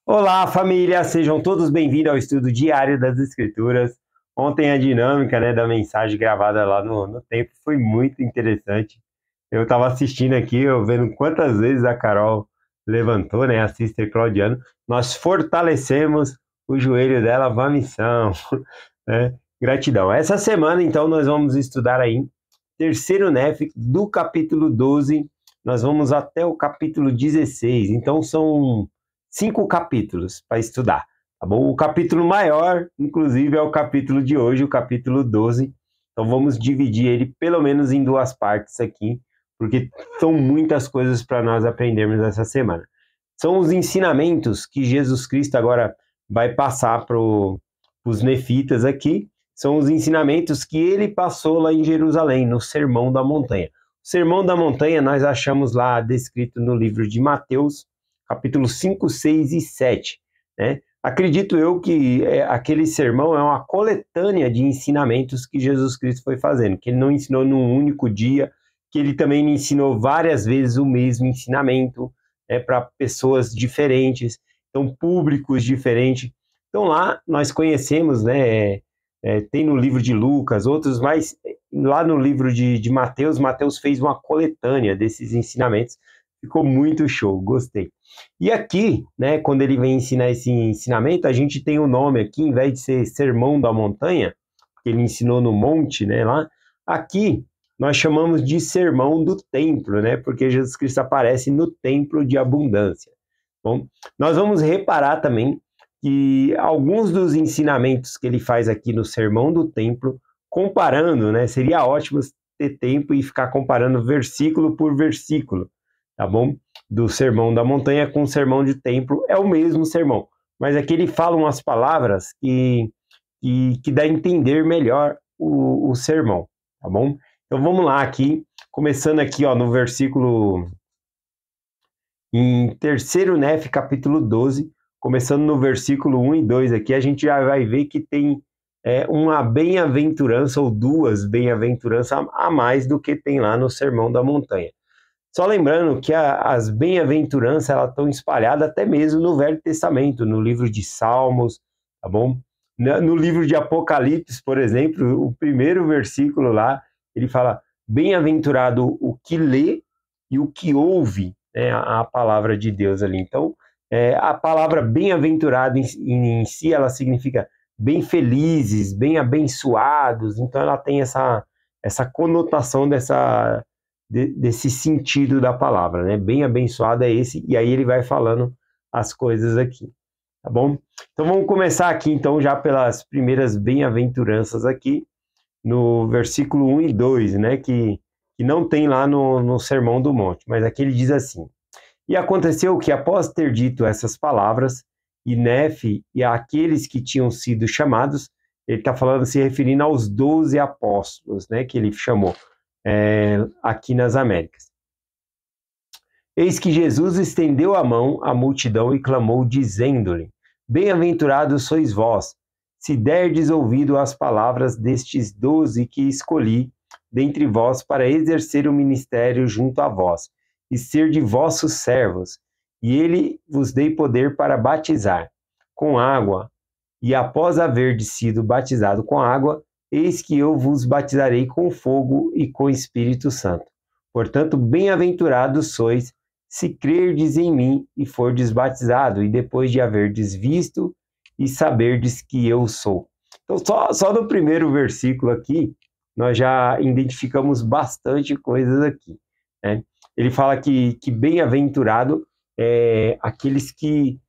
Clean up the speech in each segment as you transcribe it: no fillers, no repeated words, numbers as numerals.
Olá, família! Sejam todos bem-vindos ao estudo diário das Escrituras. Ontem a dinâmica, da mensagem gravada lá no tempo foi muito interessante. Eu estava assistindo aqui, eu vendo quantas vezes a Carol levantou, a Sister Claudiano. Nós fortalecemos o joelho dela, vá missão, né? Gratidão. Essa semana, então, nós vamos estudar aí terceiro Nef do capítulo 12. Nós vamos até o capítulo 16. Então, são 5 capítulos para estudar, tá bom? O capítulo maior, inclusive, é o capítulo de hoje, o capítulo 12. Então vamos dividir ele pelo menos em duas partes aqui, porque são muitas coisas para nós aprendermos essa semana. São os ensinamentos que Jesus Cristo agora vai passar para os nefitas aqui, são os ensinamentos que ele passou lá em Jerusalém, no Sermão da Montanha. O Sermão da Montanha nós achamos lá descrito no livro de Mateus, capítulo 5, 6 e 7, né? Acredito eu que aquele sermão é uma coletânea de ensinamentos que Jesus Cristo foi fazendo, que ele não ensinou num único dia, que ele também ensinou várias vezes o mesmo ensinamento, para pessoas diferentes, então públicos diferentes. Então lá nós conhecemos, tem no livro de Lucas, outros, mas lá no livro de Mateus, Mateus fez uma coletânea desses ensinamentos, ficou muito show, gostei. E aqui, quando ele vem ensinar esse ensinamento, a gente tem o nome aqui, em vez de ser Sermão da Montanha, que ele ensinou no monte, lá, aqui nós chamamos de Sermão do Templo, porque Jesus Cristo aparece no Templo de Abundância. Bom, nós vamos reparar também que alguns dos ensinamentos que ele faz aqui no Sermão do Templo, comparando, seria ótimo ter tempo e ficar comparando versículo por versículo, tá bom? Do Sermão da Montanha com o Sermão de Templo, é o mesmo sermão, mas aqui ele fala umas palavras que dá a entender melhor o sermão, tá bom? Então vamos lá aqui, começando aqui no versículo, em terceiro Nef, capítulo 12, começando no versículo 1 e 2 aqui, a gente já vai ver que tem uma bem-aventurança ou duas bem-aventuranças a mais do que tem lá no Sermão da Montanha. Só lembrando que as bem-aventuranças elas estão espalhadas até mesmo no Velho Testamento, no livro de Salmos, tá bom? No livro de Apocalipse, por exemplo, o primeiro versículo lá, ele fala: bem-aventurado o que lê e o que ouve, a palavra de Deus ali. Então, a palavra bem-aventurado em si, ela significa bem felizes, bem abençoados, então ela tem essa conotação desse sentido da palavra, bem abençoado é esse, e aí ele vai falando as coisas aqui, tá bom? Então vamos começar aqui então já pelas primeiras bem-aventuranças aqui, no versículo 1 e 2, que não tem lá no Sermão do Monte, mas aqui ele diz assim: e aconteceu que após ter dito essas palavras, e Nef e aqueles que tinham sido chamados, ele está falando, se referindo aos 12 apóstolos, que ele chamou, aqui nas Américas. Eis que Jesus estendeu a mão à multidão e clamou, dizendo-lhe: bem-aventurados sois vós, se derdes ouvido às palavras destes 12 que escolhi dentre vós para exercer o ministério junto a vós, e ser de vossos servos, e ele vos dei poder para batizar com água, e após haver sido batizado com água, eis que eu vos batizarei com fogo e com Espírito Santo. Portanto, bem-aventurados sois, se crerdes em mim e fordes batizado, e depois de haverdes visto e saberdes que eu sou. Então, só no primeiro versículo aqui, nós já identificamos bastante coisas aqui, Ele fala que bem-aventurado é aqueles que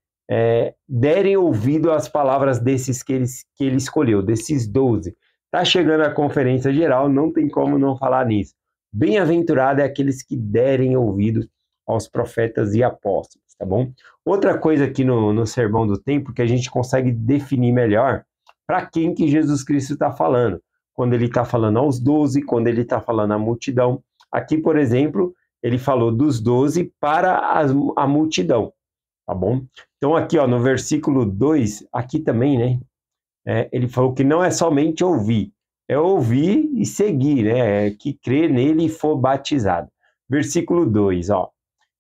derem ouvido às palavras desses que ele escolheu, desses 12. Está chegando a conferência geral, não tem como não falar nisso. Bem-aventurado é aqueles que derem ouvido aos profetas e apóstolos, tá bom? Outra coisa aqui no Sermão do Templo que a gente consegue definir melhor para quem que Jesus Cristo está falando. Quando ele está falando aos 12, quando ele está falando à multidão. Aqui, por exemplo, ele falou dos 12 para a multidão, tá bom? Então aqui, no versículo 2, aqui também, ele falou que não é somente ouvir, é ouvir e seguir, que crer nele e for batizado. Versículo 2,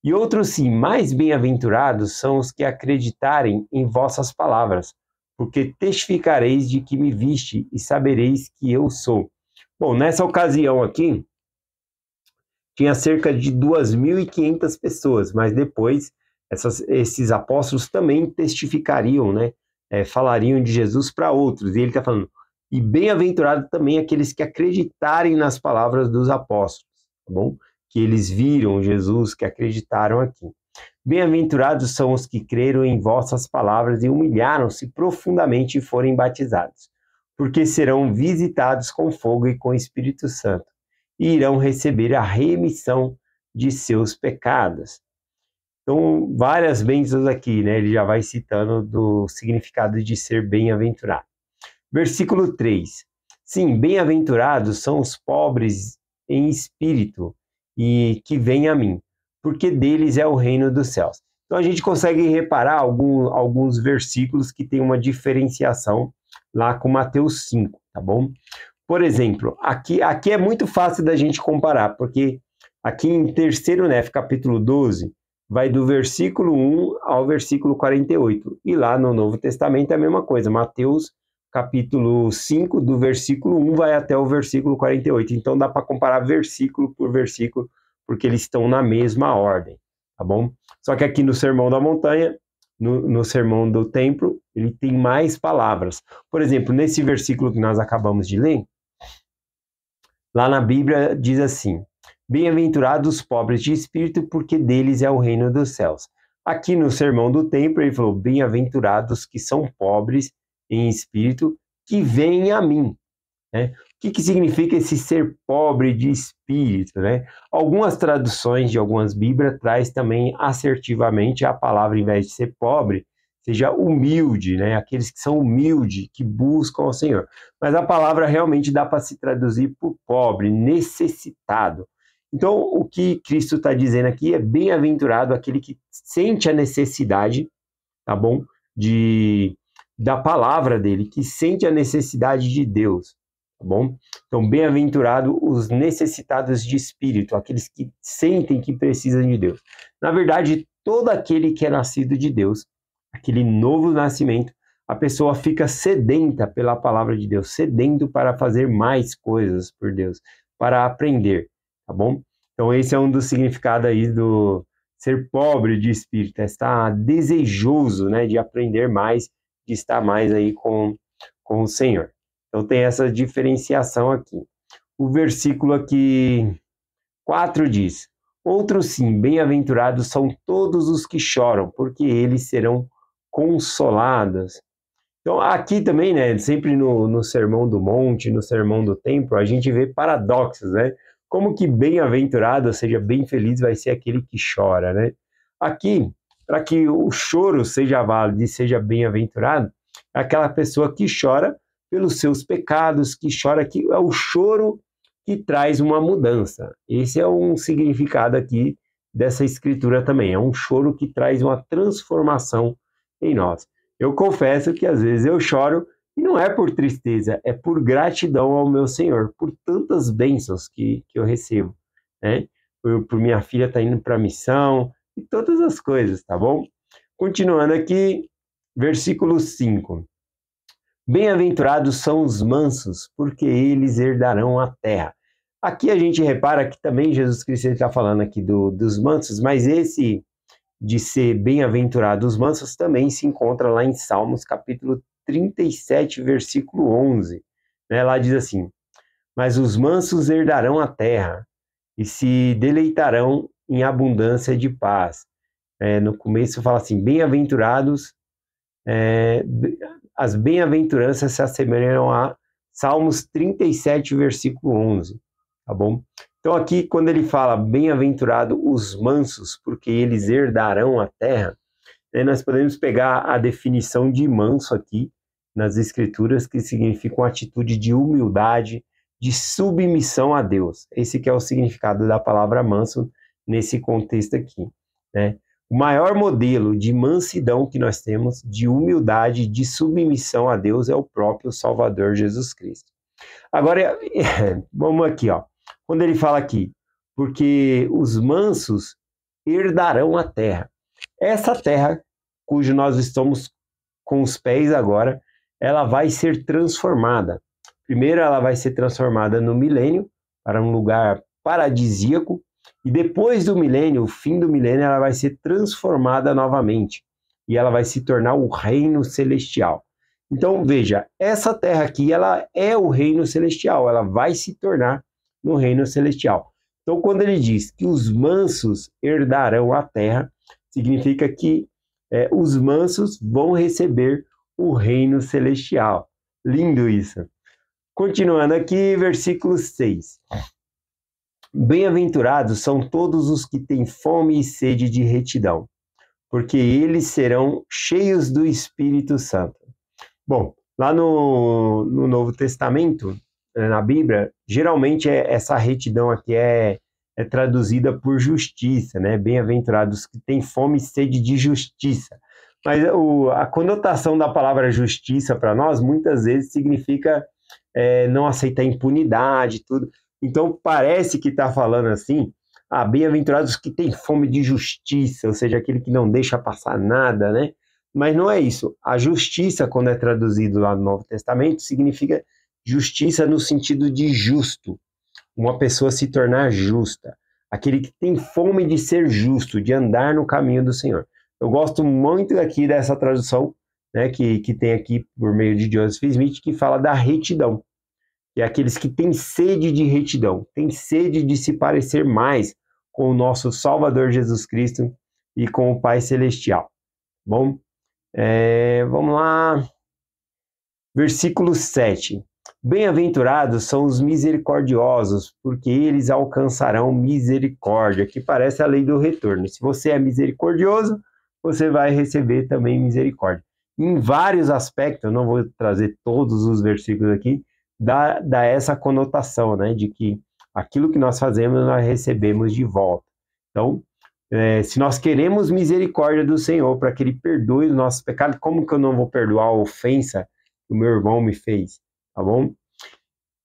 E outros sim, mais bem-aventurados são os que acreditarem em vossas palavras, porque testificareis de que me viste e sabereis que eu sou. Bom, nessa ocasião aqui, tinha cerca de 2.500 pessoas, mas depois esses apóstolos também testificariam, né? Falariam de Jesus para outros. E ele está falando, e bem-aventurado também aqueles que acreditarem nas palavras dos apóstolos, tá bom? Que eles viram Jesus, que acreditaram aqui. Bem-aventurados são os que creram em vossas palavras e humilharam-se profundamente e forem batizados, porque serão visitados com fogo e com Espírito Santo, e irão receber a remissão de seus pecados. Então, várias bênçãos aqui, né? Ele já vai citando do significado de ser bem-aventurado. Versículo 3. Sim, bem-aventurados são os pobres em espírito e que vêm a mim, porque deles é o reino dos céus. Então, a gente consegue reparar alguns versículos que tem uma diferenciação lá com Mateus 5, tá bom? Por exemplo, aqui é muito fácil da gente comparar, porque aqui em 3º Nef, capítulo 12, vai do versículo 1 ao versículo 48. E lá no Novo Testamento é a mesma coisa. Mateus, capítulo 5, do versículo 1 vai até o versículo 48. Então dá para comparar versículo por versículo, porque eles estão na mesma ordem, tá bom? Só que aqui no Sermão da Montanha, no Sermão do Templo, ele tem mais palavras. Por exemplo, nesse versículo que nós acabamos de ler, lá na Bíblia diz assim, bem-aventurados os pobres de espírito, porque deles é o reino dos céus. Aqui no Sermão do Templo ele falou, bem-aventurados que são pobres em espírito, que vêm a mim. Né? O que significa esse ser pobre de espírito? Né? Algumas traduções de algumas Bíblias traz também assertivamente a palavra, em vez de ser pobre, seja humilde, né? Aqueles que são humildes, que buscam ao Senhor. Mas a palavra realmente dá para se traduzir por pobre, necessitado. Então, o que Cristo está dizendo aqui é bem-aventurado aquele que sente a necessidade, tá bom? Da palavra dele, que sente a necessidade de Deus, tá bom? Então, bem-aventurado os necessitados de espírito, aqueles que sentem que precisam de Deus. Na verdade, todo aquele que é nascido de Deus, aquele novo nascimento, a pessoa fica sedenta pela palavra de Deus, sedento para fazer mais coisas por Deus, para aprender, tá bom? Então esse é um dos significados aí do ser pobre de espírito, é estar desejoso, né, de aprender mais, de estar mais aí com o Senhor. Então tem essa diferenciação aqui. O versículo aqui 4 diz, outros sim, bem-aventurados são todos os que choram, porque eles serão consolados. Então, aqui também, né, sempre no Sermão do Monte, no Sermão do Templo, a gente vê paradoxos, né? Como que bem-aventurado, ou seja, bem feliz, vai ser aquele que chora, né? Aqui, para que o choro seja válido e seja bem-aventurado, é aquela pessoa que chora pelos seus pecados, que chora, que é o choro que traz uma mudança. Esse é um significado aqui dessa escritura também, é um choro que traz uma transformação em nós. Eu confesso que às vezes eu choro e não é por tristeza, é por gratidão ao meu Senhor, por tantas bênçãos que eu recebo, né? Por minha filha estar indo para a missão e todas as coisas, tá bom? Continuando aqui, versículo 5. Bem-aventurados são os mansos, porque eles herdarão a terra. Aqui a gente repara que também Jesus Cristo está falando aqui dos mansos, mas esse de ser bem-aventurado os mansos também se encontra lá em Salmos, capítulo 37, versículo 11. Né? Lá diz assim, mas os mansos herdarão a terra e se deleitarão em abundância de paz. No começo fala assim, bem-aventurados, as bem-aventuranças se assemelham a Salmos 37, versículo 11. Tá bom? Então aqui, quando ele fala bem-aventurado os mansos, porque eles herdarão a terra, né, nós podemos pegar a definição de manso aqui nas escrituras, que significa uma atitude de humildade, de submissão a Deus. Esse que é o significado da palavra manso nesse contexto aqui. Né? O maior modelo de mansidão que nós temos, de humildade, de submissão a Deus, é o próprio Salvador Jesus Cristo. Agora, vamos aqui, ó. Quando ele fala aqui, porque os mansos herdarão a terra. Essa terra, cujo nós estamos com os pés agora, ela vai ser transformada. Primeiro ela vai ser transformada no milênio, para um lugar paradisíaco, e depois do milênio, o fim do milênio, ela vai ser transformada novamente, e ela vai se tornar o reino celestial. Então, veja, essa terra aqui, ela é o reino celestial, ela vai se tornar no reino celestial. Então, quando ele diz que os mansos herdarão a terra, significa que os mansos vão receber o reino celestial. Lindo isso. Continuando aqui, versículo 6. Bem-aventurados são todos os que têm fome e sede de retidão, porque eles serão cheios do Espírito Santo. Bom, lá no Novo Testamento, na Bíblia, geralmente essa retidão aqui é traduzida por justiça, né? Bem-aventurados que têm fome e sede de justiça. Mas a conotação da palavra justiça para nós, muitas vezes, significa não aceitar impunidade, tudo. Então, parece que está falando assim, bem-aventurados que têm fome de justiça, ou seja, aquele que não deixa passar nada, né? Mas não é isso. A justiça, quando é traduzido lá no Novo Testamento, significa justiça no sentido de justo. Uma pessoa se tornar justa. Aquele que tem fome de ser justo, de andar no caminho do Senhor. Eu gosto muito aqui dessa tradução, né, que tem aqui por meio de Joseph Smith, que fala da retidão. Que é aqueles que têm sede de retidão, têm sede de se parecer mais com o nosso Salvador Jesus Cristo e com o Pai Celestial. Bom, vamos lá. Versículo 7. Bem-aventurados são os misericordiosos, porque eles alcançarão misericórdia, que parece a lei do retorno. Se você é misericordioso, você vai receber também misericórdia. Em vários aspectos, eu não vou trazer todos os versículos aqui, dá essa conotação, né, de que aquilo que nós fazemos, nós recebemos de volta. Então, se nós queremos misericórdia do Senhor para que Ele perdoe os nossos pecados, como que eu não vou perdoar a ofensa que o meu irmão me fez? Tá bom?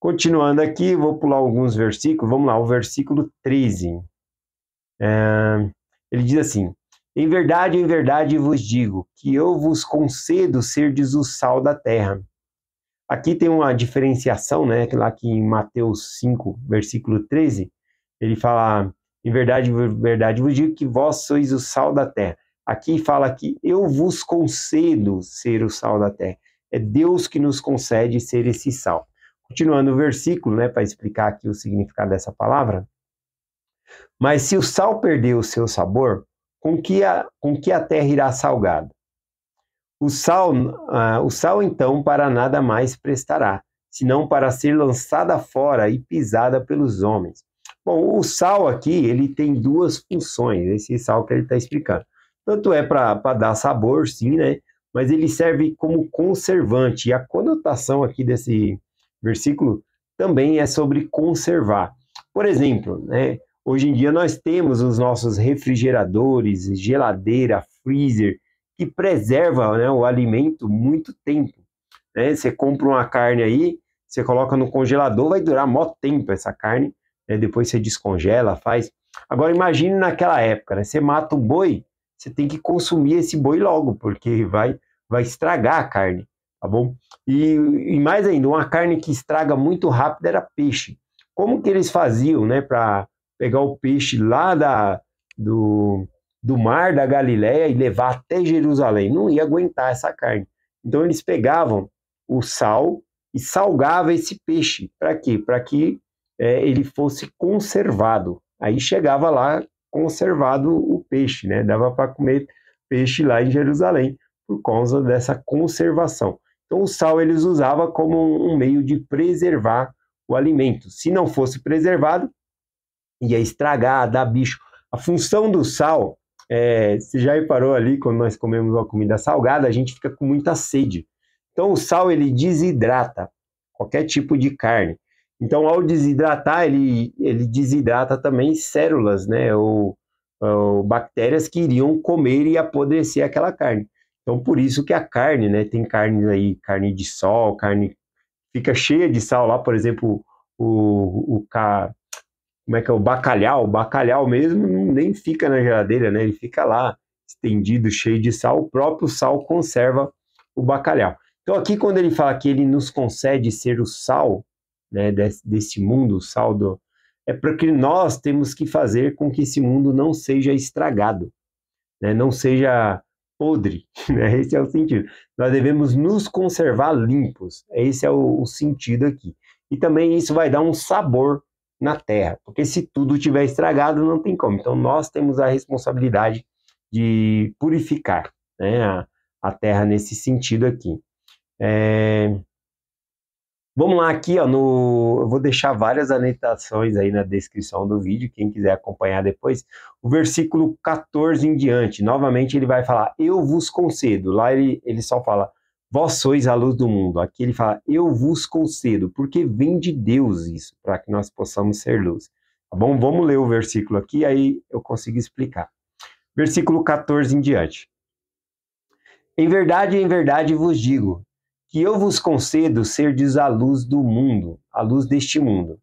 Continuando aqui, vou pular alguns versículos. Vamos lá, o versículo 13. Ele diz assim: em verdade vos digo, que eu vos concedo serdes o sal da terra. Aqui tem uma diferenciação, né? Lá que em Mateus 5, versículo 13, ele fala: em verdade vos digo que vós sois o sal da terra. Aqui fala que eu vos concedo ser o sal da terra. É Deus que nos concede ser esse sal. Continuando o versículo, né, para explicar aqui o significado dessa palavra. Mas se o sal perder o seu sabor, com que a terra irá salgado? O sal então para nada mais prestará, senão para ser lançada fora e pisada pelos homens. Bom, o sal aqui, ele tem duas funções, esse sal que ele está explicando. Tanto é para dar sabor, sim, né? Mas ele serve como conservante. E a conotação aqui desse versículo também é sobre conservar. Por exemplo, né, hoje em dia nós temos os nossos refrigeradores, geladeira, freezer, que preserva, né, o alimento muito tempo. Né? Você compra uma carne aí, você coloca no congelador, vai durar mó tempo essa carne, né? Depois você descongela, faz. Agora imagine naquela época, né? Você mata um boi, você tem que consumir esse boi logo, porque vai estragar a carne, tá bom? E mais ainda, uma carne que estraga muito rápido era peixe. Como que eles faziam, né, para pegar o peixe lá do mar da Galileia e levar até Jerusalém? Não ia aguentar essa carne. Então eles pegavam o sal e salgavam esse peixe. Para quê? Para que ele fosse conservado. Aí chegava lá conservado o peixe, né? Dava para comer peixe lá em Jerusalém por causa dessa conservação. Então o sal eles usavam como um meio de preservar o alimento. Se não fosse preservado, ia estragar, dar bicho. A função do sal, você já reparou ali, quando nós comemos uma comida salgada, a gente fica com muita sede. Então o sal ele desidrata qualquer tipo de carne. Então, ao desidratar, ele desidrata também células, né, ou bactérias que iriam comer e apodrecer aquela carne. Então, por isso que a carne, né, tem carne aí, carne de sol, carne fica cheia de sal lá, por exemplo, como é que é o bacalhau? O bacalhau mesmo nem fica na geladeira, né? Ele fica lá estendido, cheio de sal. O próprio sal conserva o bacalhau. Então aqui quando ele fala que ele nos concede ser o sal, né, desse mundo, o sal é porque nós temos que fazer com que esse mundo não seja estragado, né, não seja podre, né? Esse é o sentido. Nós devemos nos conservar limpos. Esse é o sentido aqui. E também isso vai dar um sabor na terra, porque se tudo estiver estragado, não tem como. Então nós temos a responsabilidade de purificar, né, a terra nesse sentido aqui. Vamos lá aqui, ó, eu vou deixar várias anotações aí na descrição do vídeo, quem quiser acompanhar depois. O versículo 14 em diante, novamente ele vai falar, eu vos concedo. Lá ele só fala, vós sois a luz do mundo. Aqui ele fala, eu vos concedo, porque vem de Deus isso, para que nós possamos ser luz. Tá bom? Vamos ler o versículo aqui, aí eu consigo explicar. Versículo 14 em diante. Em verdade vos digo, que eu vos concedo serdes a luz do mundo, a luz deste mundo.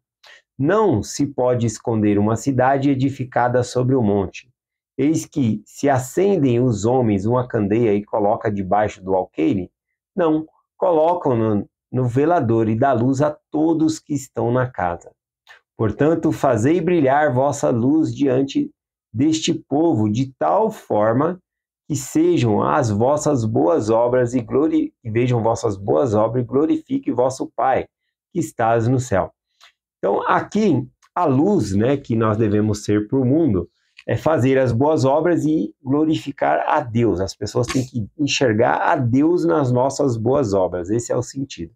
Não se pode esconder uma cidade edificada sobre o monte. Eis que, se acendem os homens uma candeia e colocam debaixo do alqueire, não, colocam no velador e dá luz a todos que estão na casa. Portanto, fazei brilhar vossa luz diante deste povo de tal forma que sejam as vossas boas obras e vejam vossas boas obras e glorifique vosso Pai que estás no céu. Então, aqui, a luz, né, que nós devemos ser para o mundo é fazer as boas obras e glorificar a Deus. As pessoas têm que enxergar a Deus nas nossas boas obras. Esse é o sentido.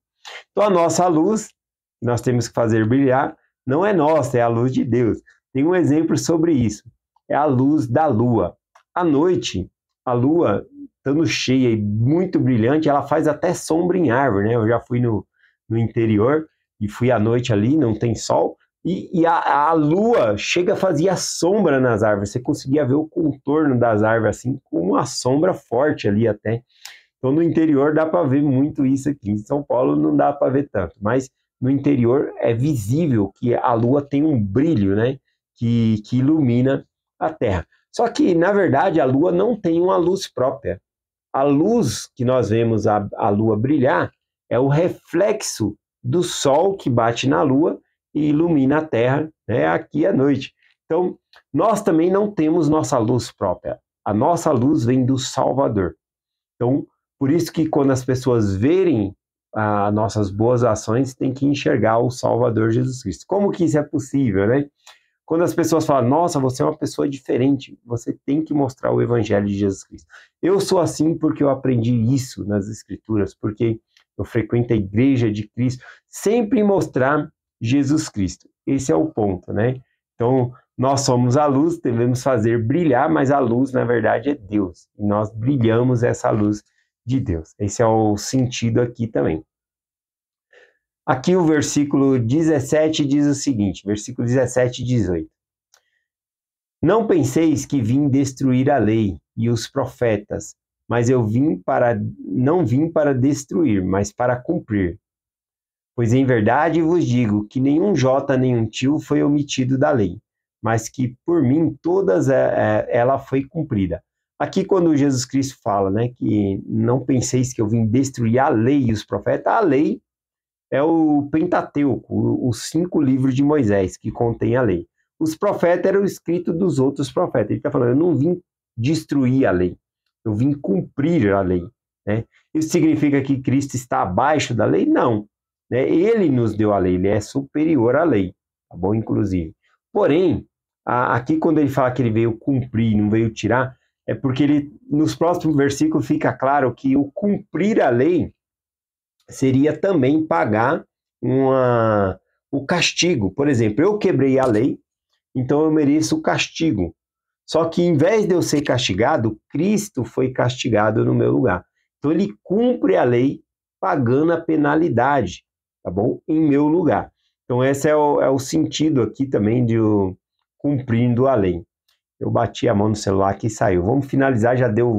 Então, a nossa luz, que nós temos que fazer brilhar, não é nossa, é a luz de Deus. Tem um exemplo sobre isso. É a luz da lua. À noite, a lua, estando cheia e muito brilhante, ela faz até sombra em árvore, né? Eu já fui no interior e fui à noite ali, não tem sol, e a lua chega a fazer sombra nas árvores. Você conseguia ver o contorno das árvores assim, com uma sombra forte ali até. Então no interior dá para ver muito isso aqui. Em São Paulo não dá para ver tanto, mas no interior é visível que a lua tem um brilho, né? Que ilumina a terra. Só que, na verdade, a lua não tem uma luz própria. A luz que nós vemos a lua brilhar é o reflexo do sol que bate na lua e ilumina a terra, né, aqui à noite. Então, nós também não temos nossa luz própria. A nossa luz vem do Salvador. Então, por isso que quando as pessoas verem as nossas boas ações, tem que enxergar o Salvador Jesus Cristo. Como que isso é possível, né? Quando as pessoas falam, nossa, você é uma pessoa diferente, você tem que mostrar o Evangelho de Jesus Cristo. Eu sou assim porque eu aprendi isso nas Escrituras, porque eu frequento a Igreja de Cristo, sempre mostrar Jesus Cristo. Esse é o ponto, né? Então, nós somos a luz, devemos fazer brilhar, mas a luz, na verdade, é Deus. E nós brilhamos essa luz de Deus. Esse é o sentido aqui também. Aqui o versículo 17 diz o seguinte, versículo 17 e 18. Não penseis que vim destruir a lei e os profetas, mas eu não vim para destruir, mas para cumprir. Pois em verdade vos digo que nenhum jota nem um tio foi omitido da lei, mas que por mim todas ela foi cumprida. Aqui quando Jesus Cristo fala, né, que não penseis que eu vim destruir a lei e os profetas, a lei é o Pentateuco, os 5 livros de Moisés que contém a lei. Os profetas eram escritos dos outros profetas. Ele está falando, eu não vim destruir a lei, eu vim cumprir a lei. Né? Isso significa que Cristo está abaixo da lei? Não. Né? Ele nos deu a lei, ele é superior à lei, tá bom? Inclusive. Porém, aqui quando ele fala que ele veio cumprir, não veio tirar, é porque ele, nos próximos versículos fica claro que o cumprir a lei seria também pagar o castigo. Por exemplo, eu quebrei a lei, então eu mereço o castigo. Só que em vez de eu ser castigado, Cristo foi castigado no meu lugar. Então ele cumpre a lei pagando a penalidade, tá bom? Em meu lugar. Então esse é o sentido aqui também de cumprindo a lei. Eu bati a mão no celular aqui e saiu. Vamos finalizar,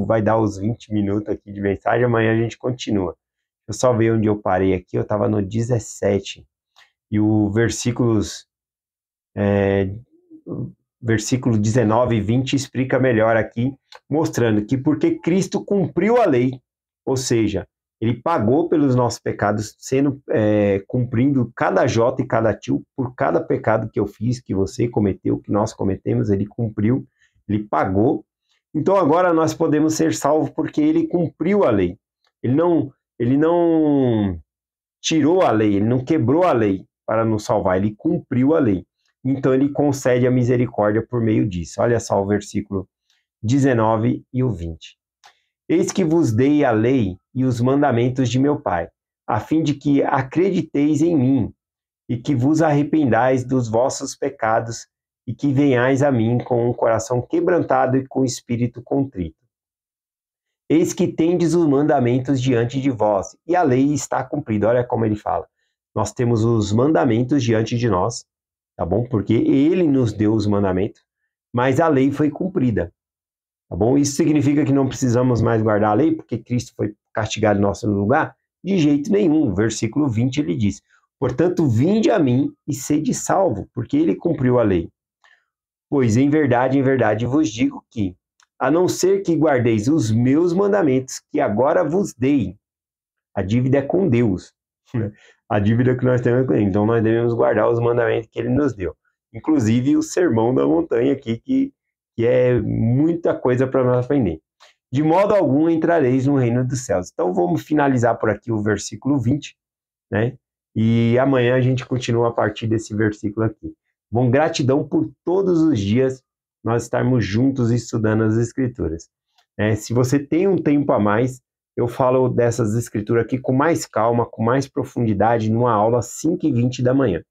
vai dar os 20 minutos aqui de mensagem, amanhã a gente continua. Eu só ver onde eu parei aqui, eu estava no 17. E o versículos Versículo 19 e 20 explica melhor aqui, mostrando que porque Cristo cumpriu a lei, ou seja, ele pagou pelos nossos pecados, cumprindo cada jota e cada tio por cada pecado que eu fiz, que você cometeu, que nós cometemos, ele cumpriu, ele pagou. Então agora nós podemos ser salvos porque ele cumpriu a lei. Ele não tirou a lei, ele não quebrou a lei para nos salvar, ele cumpriu a lei. Então ele concede a misericórdia por meio disso. Olha só o versículo 19 e o 20. Eis que vos dei a lei e os mandamentos de meu Pai, a fim de que acrediteis em mim, e que vos arrependais dos vossos pecados, e que venhais a mim com um coração quebrantado e com espírito contrito. Eis que tendes os mandamentos diante de vós, e a lei está cumprida. Olha como ele fala. Nós temos os mandamentos diante de nós, tá bom? Porque ele nos deu os mandamentos, mas a lei foi cumprida, tá bom? Isso significa que não precisamos mais guardar a lei, porque Cristo foi castigado em nosso lugar? De jeito nenhum. Versículo 20 ele diz, portanto, vinde a mim e sede salvo, porque ele cumpriu a lei. Pois em verdade vos digo que, a não ser que guardeis os meus mandamentos, que agora vos dei, a dívida é com Deus, a dívida que nós temos com ele. Então nós devemos guardar os mandamentos que ele nos deu. Inclusive o sermão da montanha aqui, que é muita coisa para nós aprender. De modo algum entrareis no reino dos céus. Então vamos finalizar por aqui o versículo 20, né? E amanhã a gente continua a partir desse versículo aqui. Bom, gratidão por todos os dias nós estarmos juntos estudando as Escrituras. Se você tem um tempo a mais, eu falo dessas escrituras aqui com mais calma, com mais profundidade, numa aula às 5h20 da manhã.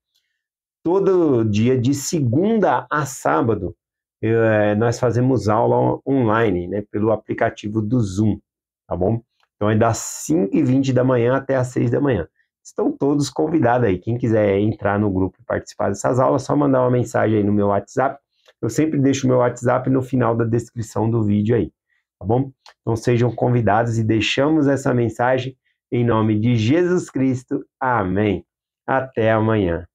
Todo dia, de segunda a sábado, nós fazemos aula online, né, pelo aplicativo do Zoom, tá bom? Então é das 5h20 da manhã até às 6 da manhã. Estão todos convidados aí. Quem quiser entrar no grupo e participar dessas aulas, é só mandar uma mensagem aí no meu WhatsApp. Eu sempre deixo o meu WhatsApp no final da descrição do vídeo aí, tá bom? Então sejam convidados e deixamos essa mensagem em nome de Jesus Cristo. Amém. Até amanhã.